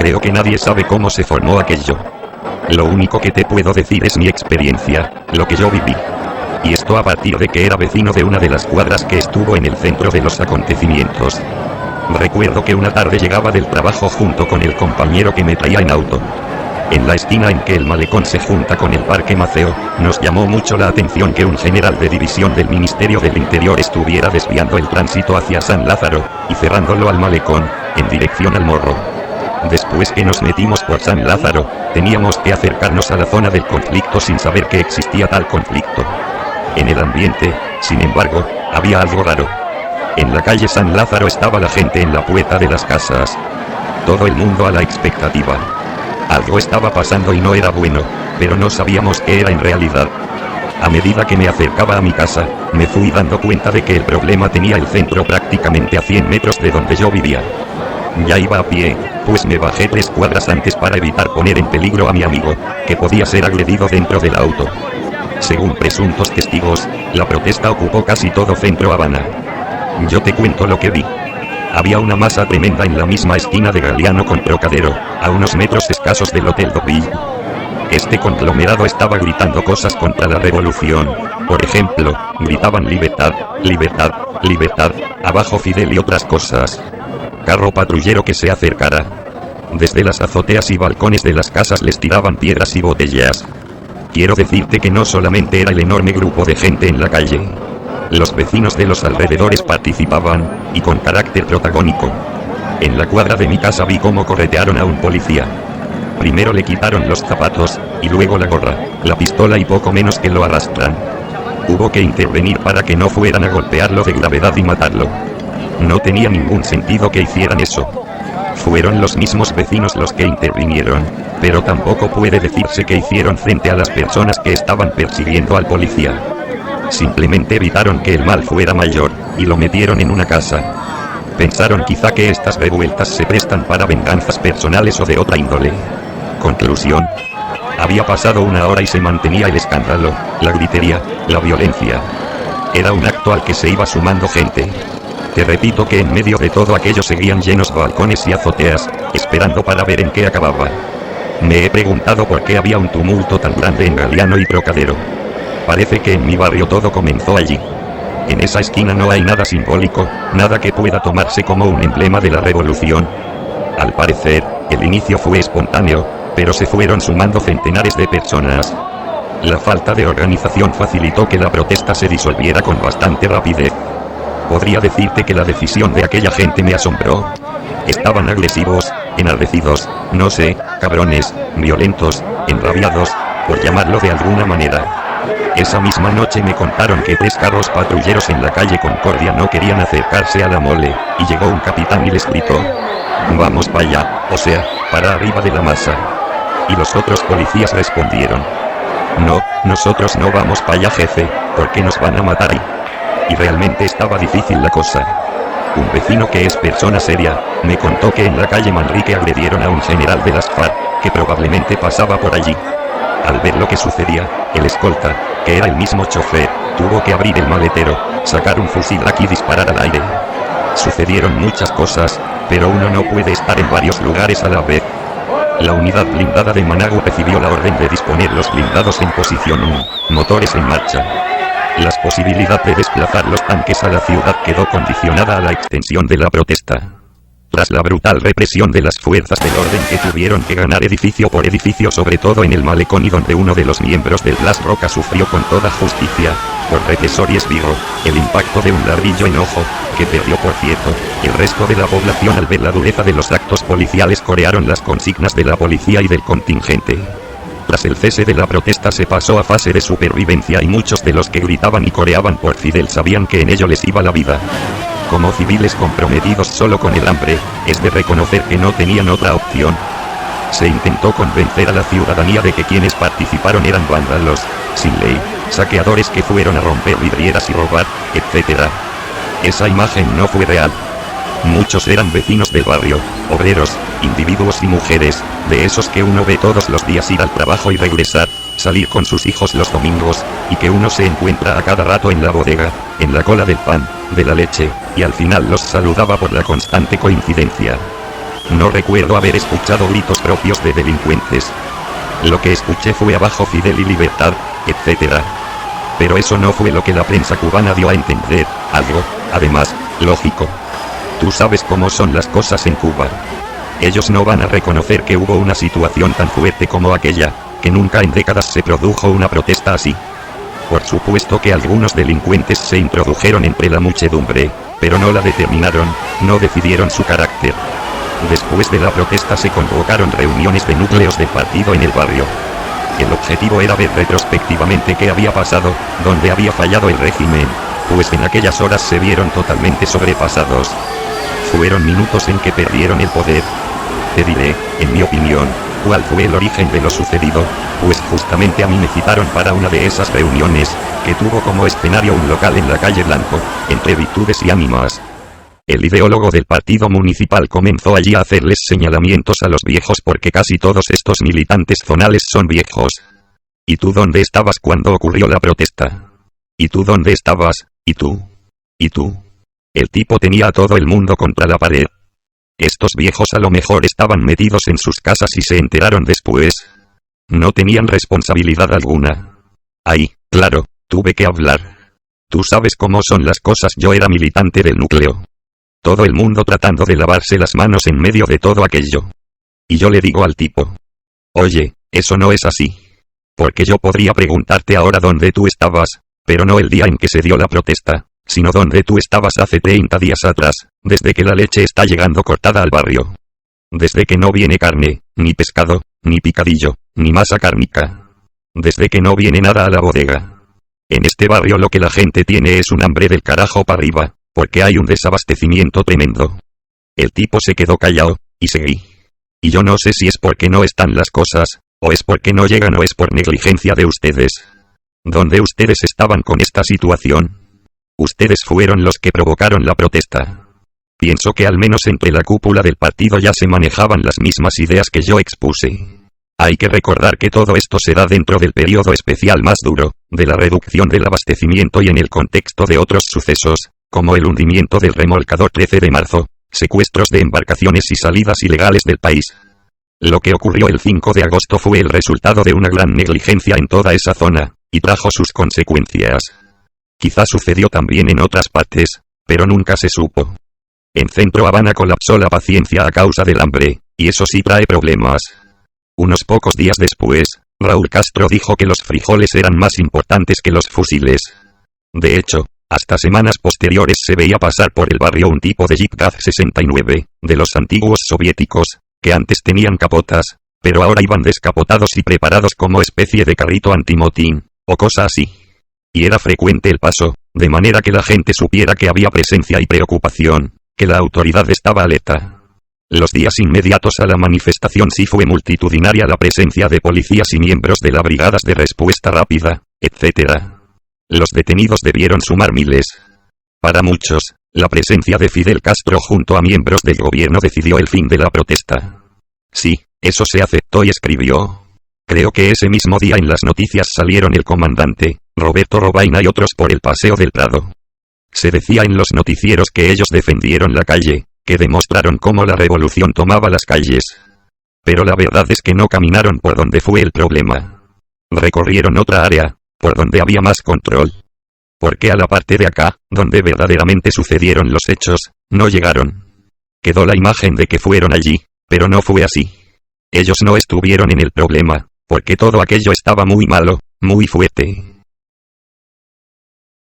Creo que nadie sabe cómo se formó aquello. Lo único que te puedo decir es mi experiencia, lo que yo viví. Y esto a partir de que era vecino de una de las cuadras que estuvo en el centro de los acontecimientos. Recuerdo que una tarde llegaba del trabajo junto con el compañero que me traía en auto. En la esquina en que el malecón se junta con el Parque Maceo, nos llamó mucho la atención que un general de división del Ministerio del Interior estuviera desviando el tránsito hacia San Lázaro, y cerrándolo al malecón, en dirección al Morro. Después que nos metimos por San Lázaro, teníamos que acercarnos a la zona del conflicto sin saber que existía tal conflicto. En el ambiente, sin embargo, había algo raro. En la calle San Lázaro estaba la gente en la puerta de las casas. Todo el mundo a la expectativa. Algo estaba pasando y no era bueno, pero no sabíamos qué era en realidad. A medida que me acercaba a mi casa, me fui dando cuenta de que el problema tenía el centro prácticamente a 100 metros de donde yo vivía. Ya iba a pie, pues me bajé 3 cuadras antes para evitar poner en peligro a mi amigo, que podía ser agredido dentro del auto. Según presuntos testigos, la protesta ocupó casi todo Centro Habana. Yo te cuento lo que vi. Había una masa tremenda en la misma esquina de Galeano con Trocadero, a unos metros escasos del Hotel Deauville. Este conglomerado estaba gritando cosas contra la revolución. Por ejemplo, gritaban libertad, libertad, libertad, abajo Fidel y otras cosas. Carro patrullero que se acercara. Desde las azoteas y balcones de las casas les tiraban piedras y botellas. Quiero decirte que no solamente era el enorme grupo de gente en la calle. Los vecinos de los alrededores participaban, y con carácter protagónico. En la cuadra de mi casa vi cómo corretearon a un policía. Primero le quitaron los zapatos, y luego la gorra, la pistola y poco menos que lo arrastran. Hubo que intervenir para que no fueran a golpearlo de gravedad y matarlo. No tenía ningún sentido que hicieran eso. Fueron los mismos vecinos los que intervinieron, pero tampoco puede decirse que hicieron frente a las personas que estaban persiguiendo al policía. Simplemente evitaron que el mal fuera mayor, y lo metieron en una casa. Pensaron quizá que estas revueltas se prestan para venganzas personales o de otra índole. Conclusión. Había pasado 1 hora y se mantenía el escándalo, la gritería, la violencia. Era un acto al que se iba sumando gente. Te repito que en medio de todo aquello seguían llenos balcones y azoteas, esperando para ver en qué acababa. Me he preguntado por qué había un tumulto tan grande en Galeano y Trocadero. Parece que en mi barrio todo comenzó allí. En esa esquina no hay nada simbólico, nada que pueda tomarse como un emblema de la revolución. Al parecer, el inicio fue espontáneo, pero se fueron sumando centenares de personas. La falta de organización facilitó que la protesta se disolviera con bastante rapidez. Podría decirte que la decisión de aquella gente me asombró. Estaban agresivos, enardecidos, no sé, cabrones, violentos, enrabiados, por llamarlo de alguna manera. Esa misma noche me contaron que 3 carros patrulleros en la calle Concordia no querían acercarse a la mole, y llegó un capitán y les gritó: "Vamos para allá", o sea, para arriba de la masa. Y los otros policías respondieron: "No, nosotros no vamos para allá, jefe, porque nos van a matar ahí". Y realmente estaba difícil la cosa. Un vecino que es persona seria, me contó que en la calle Manrique agredieron a un general de las FARC, que probablemente pasaba por allí. Al ver lo que sucedía, el escolta, que era el mismo chofer, tuvo que abrir el maletero, sacar un fusil y disparar al aire. Sucedieron muchas cosas, pero uno no puede estar en varios lugares a la vez. La unidad blindada de Managua recibió la orden de disponer los blindados en posición 1, motores en marcha. La posibilidad de desplazar los tanques a la ciudad quedó condicionada a la extensión de la protesta. Tras la brutal represión de las fuerzas del orden que tuvieron que ganar edificio por edificio, sobre todo en el malecón y donde uno de los miembros del Blas Roca sufrió con toda justicia, por represor y esbirro, el impacto de un ladrillo en ojo, que perdió por cierto, el resto de la población al ver la dureza de los actos policiales corearon las consignas de la policía y del contingente. Tras el cese de la protesta se pasó a fase de supervivencia y muchos de los que gritaban y coreaban por Fidel sabían que en ello les iba la vida. Como civiles comprometidos solo con el hambre, es de reconocer que no tenían otra opción. Se intentó convencer a la ciudadanía de que quienes participaron eran vándalos, sin ley, saqueadores que fueron a romper vidrieras y robar, etc. Esa imagen no fue real. Muchos eran vecinos del barrio, obreros, individuos y mujeres, de esos que uno ve todos los días ir al trabajo y regresar, salir con sus hijos los domingos, y que uno se encuentra a cada rato en la bodega, en la cola del pan, de la leche, y al final los saludaba por la constante coincidencia. No recuerdo haber escuchado gritos propios de delincuentes. Lo que escuché fue abajo Fidel y libertad, etc. Pero eso no fue lo que la prensa cubana dio a entender, algo, además, lógico. Tú sabes cómo son las cosas en Cuba. Ellos no van a reconocer que hubo una situación tan fuerte como aquella, que nunca en décadas se produjo una protesta así. Por supuesto que algunos delincuentes se introdujeron entre la muchedumbre, pero no la determinaron, no decidieron su carácter. Después de la protesta se convocaron reuniones de núcleos del partido en el barrio. El objetivo era ver retrospectivamente qué había pasado, dónde había fallado el régimen, pues en aquellas horas se vieron totalmente sobrepasados. Fueron minutos en que perdieron el poder. Te diré, en mi opinión, cuál fue el origen de lo sucedido, pues justamente a mí me citaron para una de esas reuniones, que tuvo como escenario un local en la calle Blanco, entre Virtudes y Ánimas. El ideólogo del partido municipal comenzó allí a hacerles señalamientos a los viejos porque casi todos estos militantes zonales son viejos. ¿Y tú dónde estabas cuando ocurrió la protesta? ¿Y tú dónde estabas? ¿Y tú? ¿Y tú? El tipo tenía a todo el mundo contra la pared. Estos viejos a lo mejor estaban metidos en sus casas y se enteraron después. No tenían responsabilidad alguna. Ahí, claro, tuve que hablar. Tú sabes cómo son las cosas, yo era militante del núcleo. Todo el mundo tratando de lavarse las manos en medio de todo aquello. Y yo le digo al tipo: oye, eso no es así. Porque yo podría preguntarte ahora dónde tú estabas, pero no el día en que se dio la protesta, sino dónde tú estabas hace 30 días atrás, desde que la leche está llegando cortada al barrio. Desde que no viene carne, ni pescado, ni picadillo, ni masa cárnica. Desde que no viene nada a la bodega. En este barrio lo que la gente tiene es un hambre del carajo para arriba, porque hay un desabastecimiento tremendo. El tipo se quedó callado, y seguí. Y yo no sé si es porque no están las cosas, o es porque no llegan o es por negligencia de ustedes. ¿Dónde ustedes estaban con esta situación? Ustedes fueron los que provocaron la protesta. Pienso que al menos entre la cúpula del partido ya se manejaban las mismas ideas que yo expuse. Hay que recordar que todo esto se da dentro del periodo especial más duro, de la reducción del abastecimiento y en el contexto de otros sucesos, como el hundimiento del remolcador 13 de marzo, secuestros de embarcaciones y salidas ilegales del país. Lo que ocurrió el 5 de agosto fue el resultado de una gran negligencia en toda esa zona, y trajo sus consecuencias. Quizá sucedió también en otras partes, pero nunca se supo. En Centro Habana colapsó la paciencia a causa del hambre, y eso sí trae problemas. Unos pocos días después, Raúl Castro dijo que los frijoles eran más importantes que los fusiles. De hecho, hasta semanas posteriores se veía pasar por el barrio un tipo de Jeep Gaz 69, de los antiguos soviéticos, que antes tenían capotas, pero ahora iban descapotados y preparados como especie de carrito antimotín, o cosa así. Y era frecuente el paso, de manera que la gente supiera que había presencia y preocupación, que la autoridad estaba alerta. Los días inmediatos a la manifestación sí fue multitudinaria la presencia de policías y miembros de las brigadas de respuesta rápida, etc. Los detenidos debieron sumar miles. Para muchos, la presencia de Fidel Castro junto a miembros del gobierno decidió el fin de la protesta. Sí, eso se aceptó y escribió. Creo que ese mismo día en las noticias salieron el comandante, Roberto Robaina y otros por el Paseo del Prado. Se decía en los noticieros que ellos defendieron la calle, que demostraron cómo la revolución tomaba las calles. Pero la verdad es que no caminaron por donde fue el problema. Recorrieron otra área, por donde había más control. Porque a la parte de acá, donde verdaderamente sucedieron los hechos, no llegaron. Quedó la imagen de que fueron allí, pero no fue así. Ellos no estuvieron en el problema, porque todo aquello estaba muy malo, muy fuerte.